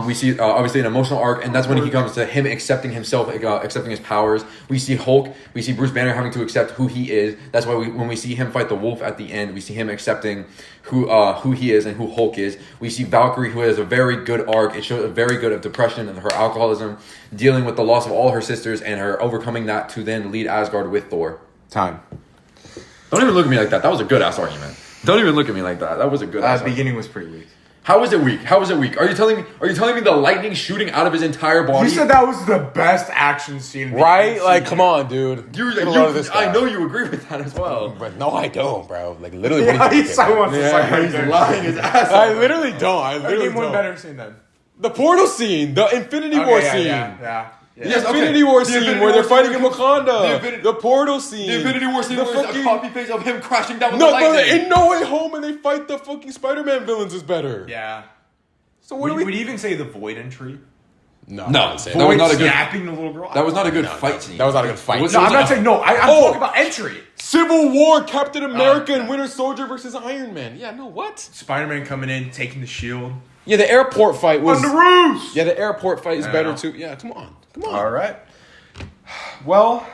We see obviously an emotional arc, and that's when he comes to him accepting himself, accepting his powers. We see Hulk, we see Bruce Banner having to accept who he is. That's why when we see him fight the wolf at the end, we see him accepting who he is and who Hulk is. We see Valkyrie, who has a very good arc. It shows a very good of depression and her alcoholism, dealing with the loss of all her sisters and her overcoming that to then lead Asgard with Thor. Time. Don't even look at me like that. That was a good ass argument. Don't even look at me like that. That was a good ass. Beginning was pretty weak. How was it weak? How was it weak? Are you telling me the lightning shooting out of his entire body? You said that was the best action scene. in the Right? MCU. Like, come on, dude. I know you agree with that as well. But no, I don't, bro. Like, literally. Yeah, what do you he's think, so bro? wants to suck my he's dick. lying his ass I off. literally don't. I literally Name one don't. better scene then. The portal scene, the Infinity War scene. Yeah. The Yes, okay. Infinity War The scene Infinity where they're War fighting scene in Wakanda. the Infini- The portal scene. The Infinity War scene The was fucking- a copy paste of him crashing down with No, the no, lightning. in No Way Home and they fight the fucking Spider-Man villains is better. Yeah. So what Would do we? you even say the Void entry? No, No, I wouldn't say that was that. not a good. Snapping the little girl. That was not a good No, fight scene. That was not a good fight. It was- No, it I'm was not a- saying no. I'm Oh. talking about entry. Civil War, Captain America and yeah. Winter Soldier versus Iron Man. Yeah, no, what? Spider-Man coming in, taking the shield. Yeah, the airport fight was. On the roofs. Yeah, the airport fight is I better know. too. Yeah, come on. All right. Well,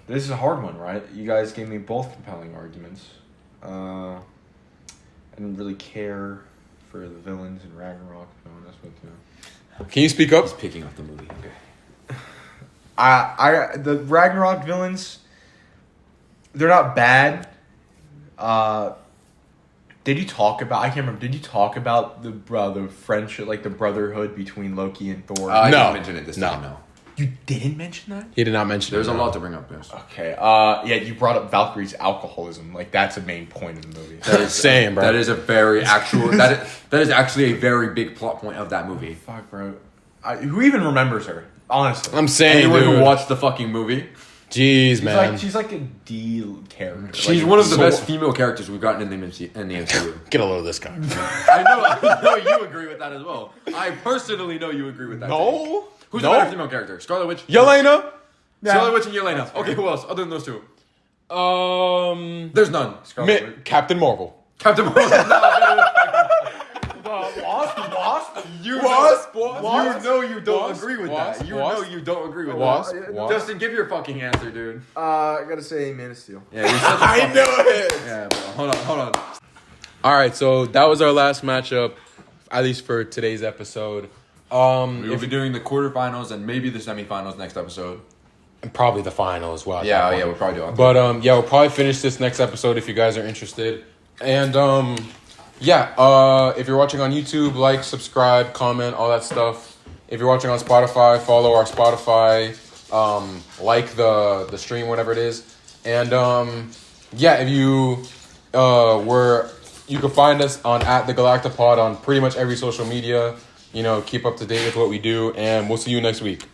this is a hard one, right? You guys gave me both compelling arguments. I didn't really care for the villains in Ragnarok. No one else with you. Can you speak up? He's picking up the movie. Okay. The Ragnarok villains, they're not bad. Did you talk about? I can't remember. Did you talk about the friendship, like the brotherhood between Loki and Thor? I No. didn't mention it this No. time. No. You didn't mention that. He did not mention There's it. a no. lot to bring up. Yes. Okay. Yeah, you brought up Valkyrie's alcoholism. Like that's a main point of the movie. That is Same, bro. That is a very actual. that is actually a very big plot point of that movie. Fuck, bro. Who even remembers her? Honestly, I'm saying, Anyone dude. who watched the fucking movie, Jeez, man. she's like a D character. she's Like, one of the so- best female characters we've gotten in the MCU. Get a load of this guy. I know you agree with that as well. I personally know you agree with that. take. No. Who's No. the better female character? Scarlet Witch. Yelena. Scarlet Witch and Yelena. Okay, who else other than those two? There's none. Scarlet Witch. Captain Marvel. Captain Marvel. Wasp. You Wasp, know, Wasp, you know you don't Wasp, agree with Wasp, that. You Wasp, know you don't agree with Wasp, that. Wasp. Justin, give your fucking answer, dude. I gotta say Man of Steel. Yeah, you're such a I fucking- knew it. Yeah, bro. Hold on. All right, so that was our last matchup, at least for today's episode. We will If be doing the quarterfinals and maybe the semifinals next episode. probably the final as well. at Yeah, that yeah, point. we'll probably do it. But yeah, we'll probably finish this next episode if you guys are interested. And if you're watching on YouTube, like, subscribe, comment, all that stuff. If you're watching on Spotify, follow our Spotify, like the stream, whatever it is. And if you you can find us on @theGalactapod on pretty much every social media. You know, keep up to date with what we do, and we'll see you next week.